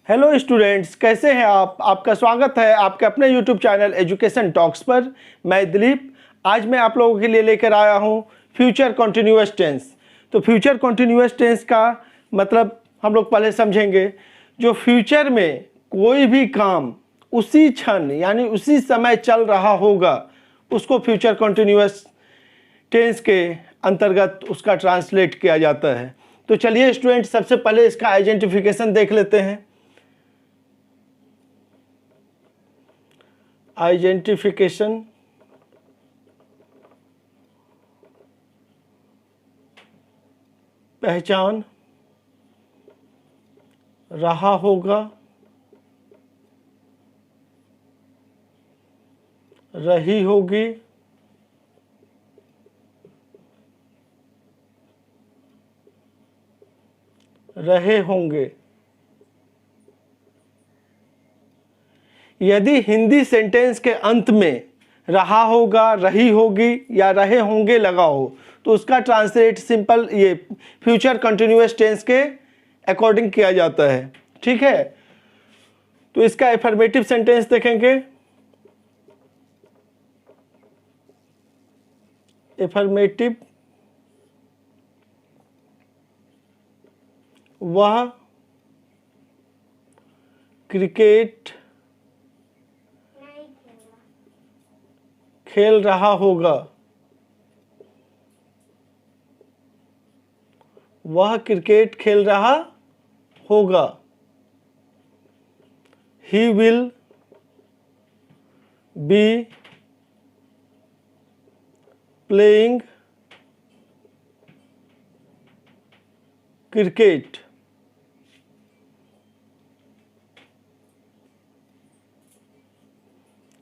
Hello students, कैसे हैं आप? आपका स्वागत है आपके अपने यूट्यूब चैनल एजुकेशन टॉक्स पर। मैं दिलीप। आज मैं आप लोगों के लिए लेकर आया हूं फ्यूचर कॉन्टिन्यूअस टेंस। तो फ्यूचर कॉन्टिन्यूअस टेंस का मतलब हम लोग पहले समझेंगे। जो फ्यूचर में कोई भी काम उसी क्षण यानी उसी समय चल रहा होगा उसको फ्यूचर कॉन्टिन्यूअस टेंस के अंतर्गत उसका ट्रांसलेट किया जाता है। तो चलिए स्टूडेंट, सबसे पहले इसका आइडेंटिफिकेशन देख लेते हैं। आइडेंटिफिकेशन पहचान रहा होगा, रही होगी, रहे होंगे। यदि हिंदी सेंटेंस के अंत में रहा होगा, रही होगी या रहे होंगे लगा हो तो उसका ट्रांसलेट सिंपल ये फ्यूचर कंटिन्यूअस टेंस के अकॉर्डिंग किया जाता है। ठीक है, तो इसका एफर्मेटिव सेंटेंस देखेंगे। एफर्मेटिव वह क्रिकेट खेल रहा होगा, वह क्रिकेट खेल रहा होगा। He will be playing cricket.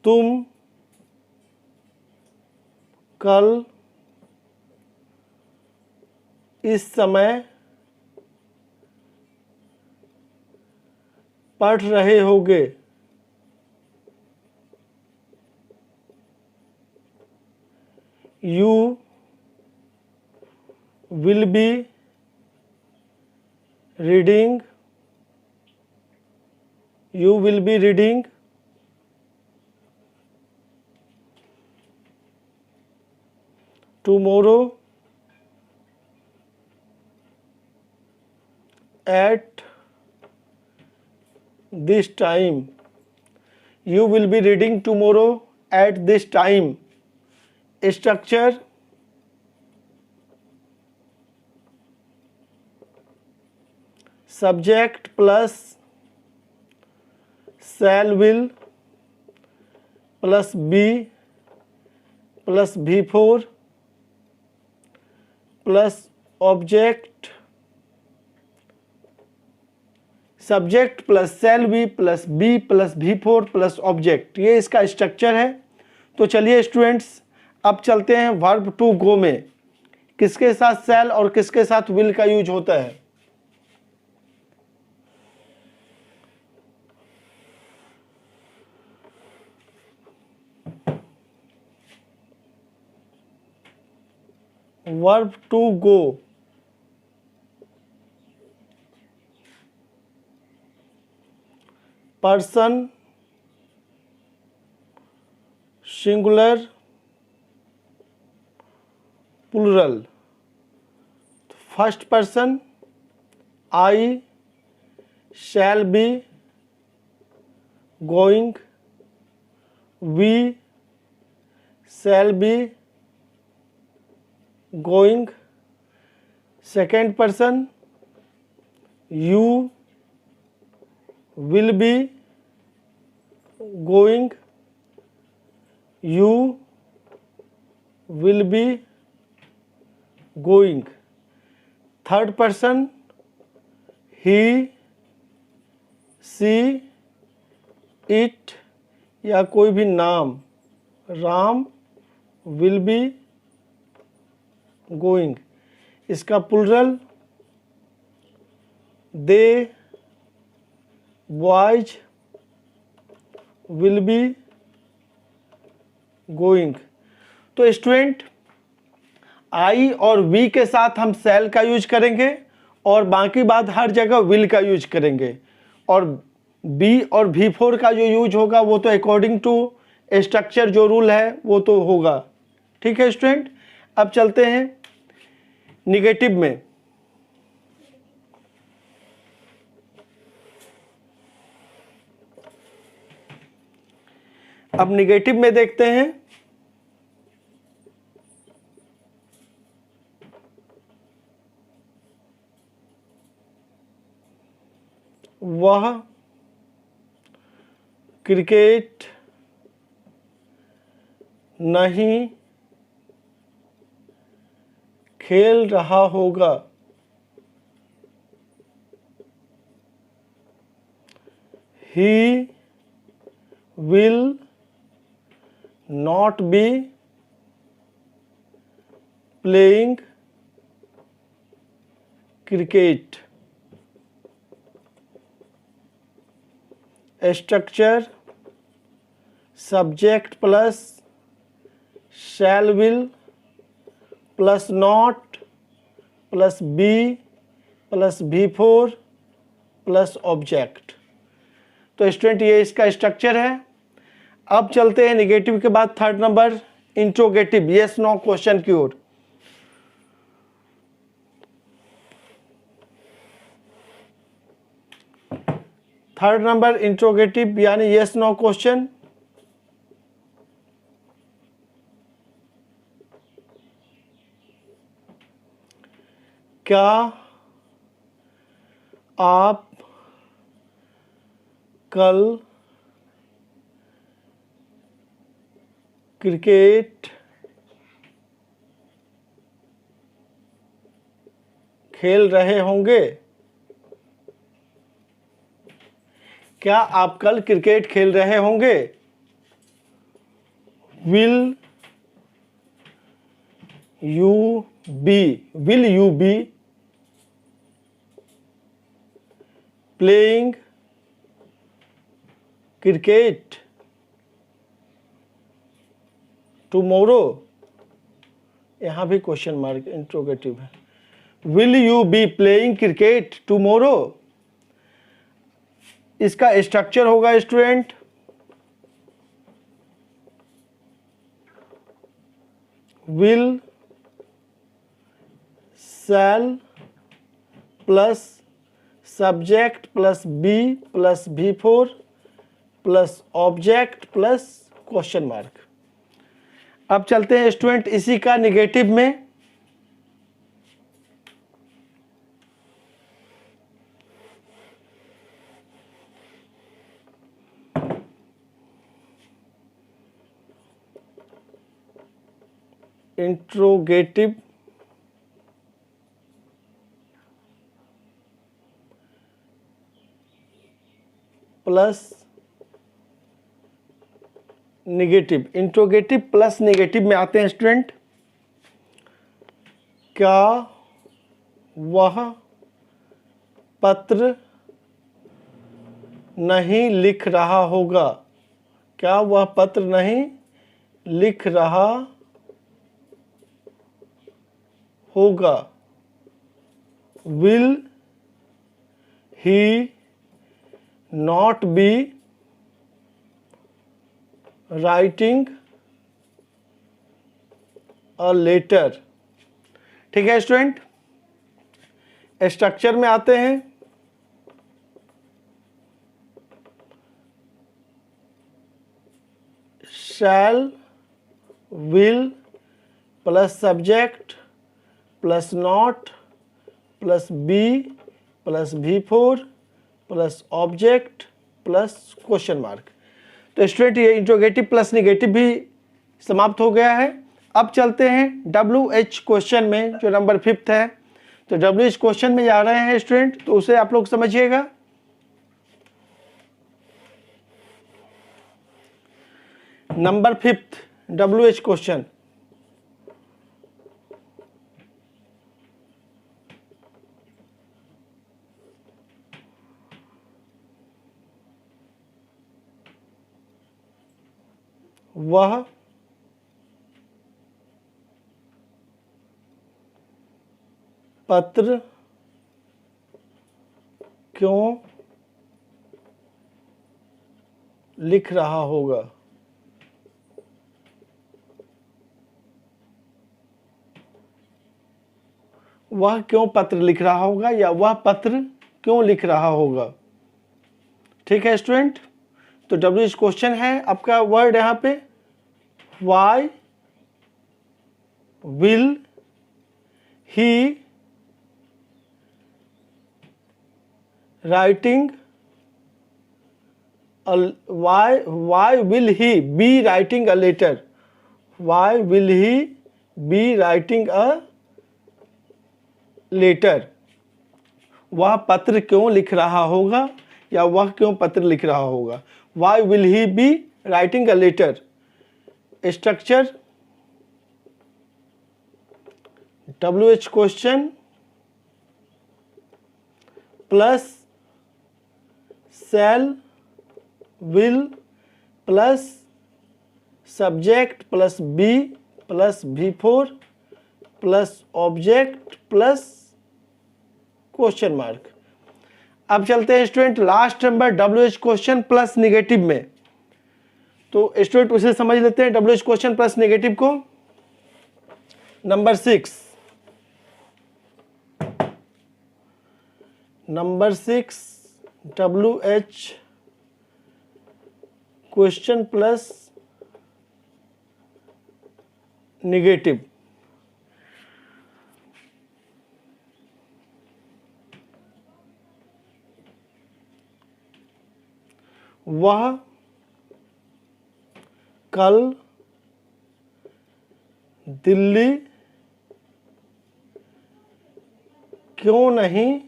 तुम कल इस समय पढ़ रहे होगे। You will be reading. You will be reading tomorrow at this time. You will be reading tomorrow at this time. Structure subject plus shall will plus be plus V4 plus object, subject plus shall be plus be plus V4 plus object, ये इसका structure है। तो चलिए students, अब चलते हैं verb to गो में। किसके साथ शैल और किसके साथ विल का यूज होता है। Verb to go person singular plural. First person I shall be going, we shall be going. Second person you will be going, you will be going. Third person he, she, it या कोई भी नाम, Ram will be going। इसका plural they boys will be going. तो student, I और we के साथ हम शैल का यूज करेंगे और बाकी बात हर जगह विल का यूज करेंगे। और बी और V4 का जो यूज होगा वो तो अकॉर्डिंग टू स्ट्रक्चर जो रूल है वो तो होगा। ठीक है स्टूडेंट, अब चलते हैं निगेटिव में। अब निगेटिव में देखते हैं, वह क्रिकेट नहीं खेल रहा होगा। He will not be playing cricket. Structure subject plus shall will plus not plus be plus V4 plus object. तो स्टूडेंट ये इसका स्ट्रक्चर है। अब चलते हैं निगेटिव के बाद third number interrogative, yes no question की ओर। थर्ड नंबर इंट्रोगेटिव यानी यस नो क्वेश्चन। क्या आप कल क्रिकेट खेल रहे होंगे? क्या आप कल क्रिकेट खेल रहे होंगे? Will you be playing cricket tomorrow? यहां भी क्वेश्चन मार्क इंट्रोगेटिव है। Will you be playing cricket tomorrow? इसका स्ट्रक्चर होगा student will shall plus subject plus be plus V4 plus object plus question mark. अब चलते हैं स्टूडेंट इसी का निगेटिव में। Interrogative plus negative, interrogative plus negative में आते हैं स्टूडेंट। क्या वह पत्र नहीं लिख रहा होगा? क्या वह पत्र नहीं लिख रहा होगा? Will he not be writing a letter? ठीक है स्टूडेंट, स्ट्रक्चर में आते हैं। Shall will plus subject plus not plus be plus V4 plus object plus question mark. तो स्टूडेंट ये इंट्रोगेटिव प्लस निगेटिव भी समाप्त हो गया है। अब चलते हैं WH क्वेश्चन में जो नंबर 5 है। तो WH क्वेश्चन में जा रहे हैं स्टूडेंट, तो उसे आप लोग समझिएगा। नंबर 5 WH क्वेश्चन, वह पत्र क्यों लिख रहा होगा। वह क्यों पत्र लिख रहा होगा या वह पत्र क्यों लिख रहा होगा। ठीक है स्टूडेंट, तो WH क्वेश्चन है आपका वर्ड यहाँ पे, why will he writing why will he be writing a letter, why will he be writing a letter, वह पत्र क्यों लिख रहा होगा या वह क्यों पत्र लिख रहा होगा। why will he be writing a letter, structure WH question plus shall will plus subject plus be plus V4 plus object plus question mark. अब चलते हैं student last number WH question plus negative में। तो student उसे समझ लेते हैं WH question plus negative को। Number 6 WH question plus negative. वह कल दिल्ली क्यों नहीं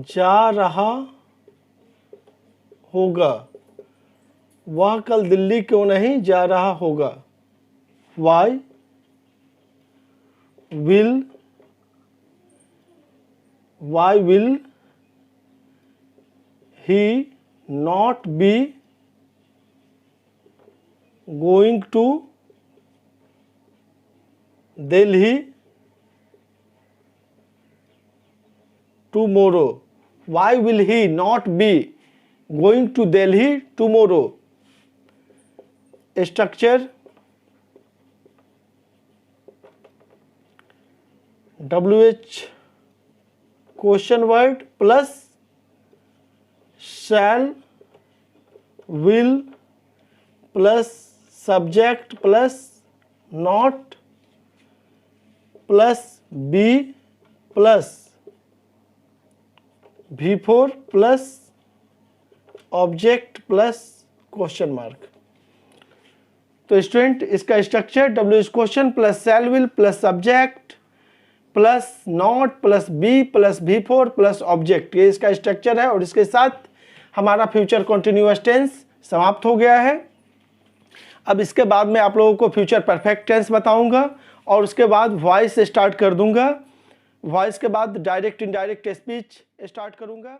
जा रहा होगा, वह कल दिल्ली क्यों नहीं जा रहा होगा। Why will he not be going to Delhi tomorrow, why will he not be going to Delhi tomorrow, structure WH question word plus shall will plus subject plus not plus be plus V4 plus object plus question mark. तो student इसका structure WH question plus shall will plus subject plus not plus be plus V4 plus object, ये इसका structure है। और इसके साथ हमारा future continuous tense समाप्त हो गया है। अब इसके बाद मैं आप लोगों को फ्यूचर परफेक्ट टेंस बताऊंगा और उसके बाद वॉइस से स्टार्ट कर दूंगा। वॉइस के बाद डायरेक्ट इनडायरेक्ट स्पीच स्टार्ट करूंगा।